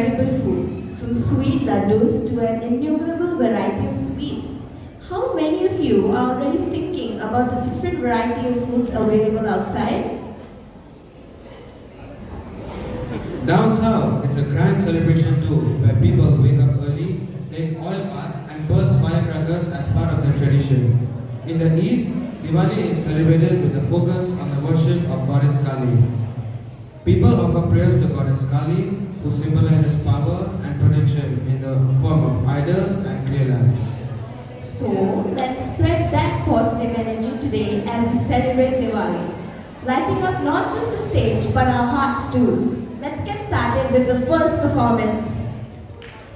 incredible food, from sweet laddus to an innumerable variety of sweets. How many of you are already thinking about the different variety of foods available outside? Down south, it's a grand celebration too, where people wake up early, take oil baths, and burst firecrackers as part of the tradition. In the east, Diwali is celebrated with a focus on the worship of Goddess Kali. People offer prayers to Goddess Kali, who symbolizes power and protection in the form of idols and clay lamps. So, let's spread that positive energy today as we celebrate Diwali, lighting up not just the stage but our hearts too. Let's get started with the first performance.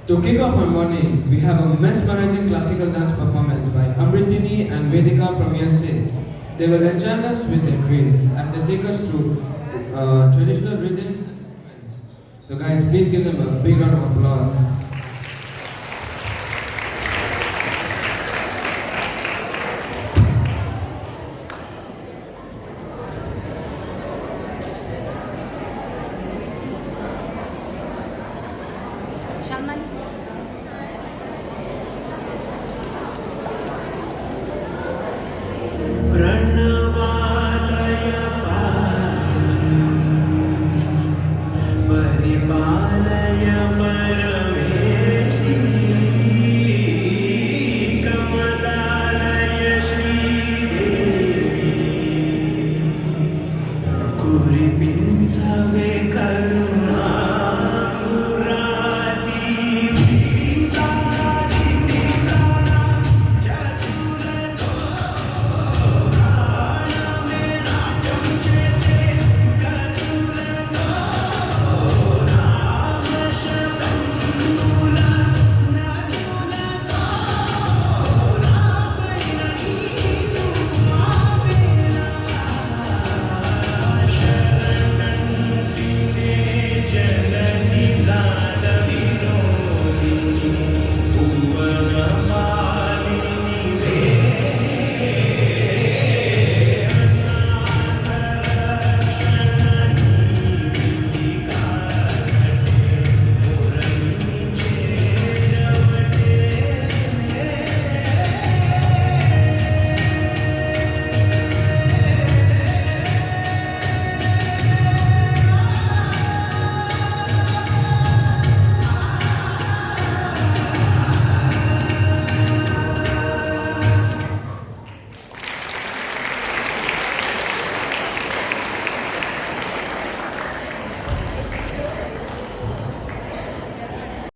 To kick off our morning, we have a mesmerizing classical dance performance by Amizhthini and Vedika from year 6. They will enchant us with their grace as they take us through traditional rhythms and movements. So guys, please give them a big round of applause. परिपालय Parmeshwari